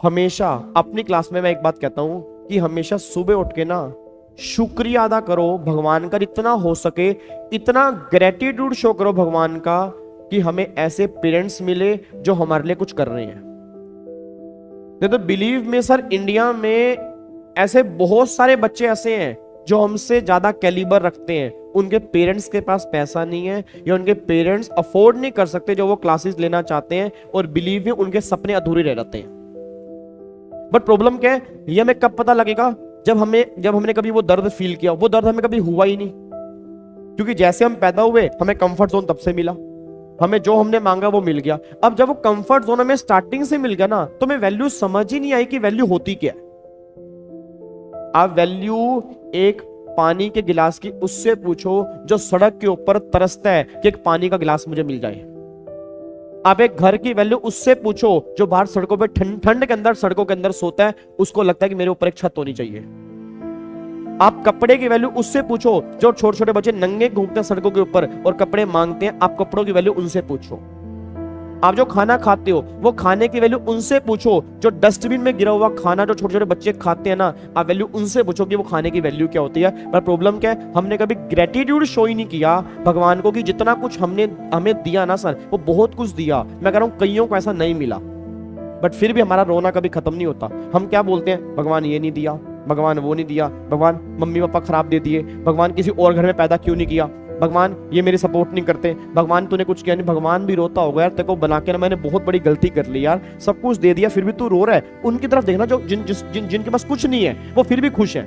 हमेशा अपनी क्लास में मैं एक बात कहता हूं कि हमेशा सुबह उठ के ना शुक्रिया अदा करो भगवान का, जितना हो सके इतना ग्रेटिट्यूड शो करो भगवान का कि हमें ऐसे पेरेंट्स मिले जो हमारे लिए कुछ कर रहे हैं। तो बिलीव में सर, इंडिया में ऐसे बहुत सारे बच्चे ऐसे हैं जो हमसे ज्यादा कैलिबर रखते हैं, उनके पेरेंट्स के पास पैसा नहीं है या उनके पेरेंट्स अफोर्ड नहीं कर सकते जो वो क्लासेस लेना चाहते हैं, और बिलीव में उनके सपने अधूरे रह जाते हैं। बट प्रॉब्लम क्या है, ये हमें कब पता लगेगा, जब हमने कभी वो दर्द फील किया। वो दर्द हमें कभी हुआ ही नहीं, क्योंकि जैसे हम पैदा हुए हमें कंफर्ट जोन तब से मिला, हमें जो हमने मांगा वो मिल गया। अब जब वो कंफर्ट जोन हमें स्टार्टिंग से मिल गया ना, तो हमें वैल्यू समझ ही नहीं आई कि वैल्यू होती क्या है। आप वैल्यू एक पानी के गिलास की उससे पूछो जो सड़क के ऊपर तरसता है कि एक पानी का गिलास मुझे मिल जाए। आप एक घर की वैल्यू उससे पूछो जो बाहर सड़कों पे ठंड के अंदर सड़कों के अंदर सोता है, उसको लगता है कि मेरे ऊपर एक छत होनी चाहिए। आप कपड़े की वैल्यू उससे पूछो जो छोटे छोटे बच्चे नंगे घूमते हैं सड़कों के ऊपर और कपड़े मांगते हैं, आप कपड़ों की वैल्यू उनसे पूछो। आप जो खाना खाते हो वो खाने की वैल्यू उनसे पूछो जो डस्टबिन में गिरा हुआ खाना जो छोटे छोटे बच्चे खाते हैं ना, आप वैल्यू उनसे पूछो कि वो खाने की वैल्यू क्या होती है। पर प्रॉब्लम क्या है, हमने कभी ग्रेटिट्यूड शो ही नहीं किया भगवान को कि जितना कुछ हमने हमें दिया ना सर, वो बहुत कुछ दिया। मैं कह रहा हूं कईयों को ऐसा नहीं मिला, बट फिर भी हमारा रोना कभी खत्म नहीं होता। हम क्या बोलते हैं, भगवान ये नहीं दिया, भगवान वो नहीं दिया, भगवान मम्मी पापा खराब दे दिए, भगवान किसी और घर में पैदा क्यों नहीं किया, भगवान ये मेरी सपोर्ट नहीं करते, भगवान तूने कुछ किया नहीं। भगवान भी रोता होगा यार, तेरे को बना के ना मैंने बहुत बड़ी गलती कर ली यार, सब कुछ दे दिया फिर भी तू रो रहा है। उनकी तरफ देखना जो जिनके पास कुछ नहीं है वो फिर भी खुश है,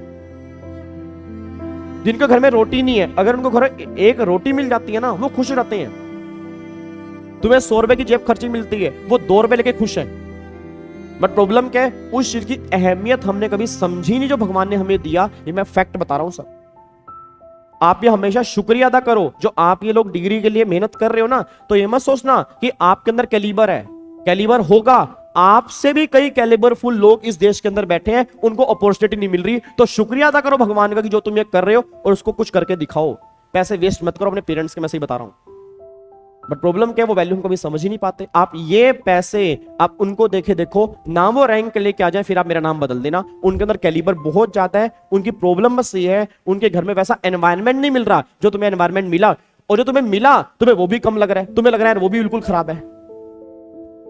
जिनके घर में रोटी नहीं है, अगर उनको घर एक रोटी मिल जाती है ना वो खुश रहते हैं। तुम्हें 100 रुपए की जेब खर्ची मिलती है, वो 2 रुपए लेके खुश है। बट प्रॉब्लम क्या है, उस चीज की अहमियत हमने कभी समझी नहीं जो भगवान ने हमें दिया। ये मैं फैक्ट बता रहा हूं सर। आप ये हमेशा शुक्रिया अदा करो जो आप ये लोग डिग्री के लिए मेहनत कर रहे हो ना, तो ये मत सोचना कि आपके अंदर कैलिबर है, कैलिबर होगा। आपसे भी कई कैलिबरफुल लोग इस देश के अंदर बैठे हैं, उनको अपॉर्चुनिटी नहीं मिल रही। तो शुक्रिया अदा करो भगवान का कि जो तुम ये कर रहे हो और उसको कुछ करके दिखाओ। पैसे वेस्ट मत करो अपने पेरेंट्स के, मैं सही बता रहा हूं। बट प्रॉब्लम क्या है, वो वैल्यू हम कभी समझ ही नहीं पाते। आप ये पैसे आप उनको देखो ना, वो रैंक लेके आ जाए फिर आप मेरा नाम बदल देना, उनके अंदर कैलिबर बहुत ज्यादा है। उनकी प्रॉब्लम बस ये है, उनके घर में वैसा एनवायरनमेंट नहीं मिल रहा जो तुम्हें एनवायरनमेंट मिला, और जो तुम्हें मिला तुम्हें वो भी कम लग रहा है, तुम्हें लग रहा है वो भी बिल्कुल खराब है।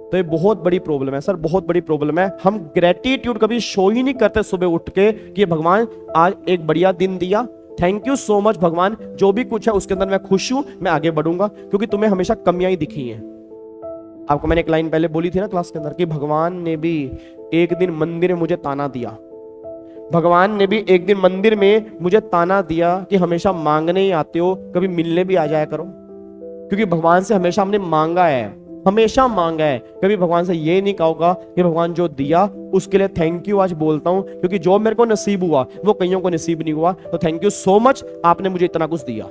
तो ये बहुत बड़ी प्रॉब्लम है सर, बहुत बड़ी प्रॉब्लम है। हम ग्रेटिट्यूड कभी शो ही नहीं करते सुबह उठ के कि भगवान आज एक बढ़िया दिन दिया, थैंक यू सो मच भगवान, जो भी कुछ है उसके अंदर मैं खुश हूं, मैं आगे बढ़ूंगा, क्योंकि तुम्हें हमेशा कमियां ही दिखी हैं। आपको मैंने एक लाइन पहले बोली थी ना क्लास के अंदर कि भगवान ने भी एक दिन मंदिर में मुझे ताना दिया, भगवान ने भी एक दिन मंदिर में मुझे ताना दिया कि हमेशा मांगने ही आते हो, कभी मिलने भी आ जाया करो। क्योंकि भगवान से हमेशा हमने मांगा है, हमेशा मांगा है, कभी भगवान से ये नहीं कहोगा कि भगवान जो दिया उसके लिए थैंक यू आज बोलता हूं, क्योंकि जो मेरे को नसीब हुआ वो कईयों को नसीब नहीं हुआ। तो थैंक यू सो मच, आपने मुझे इतना कुछ दिया।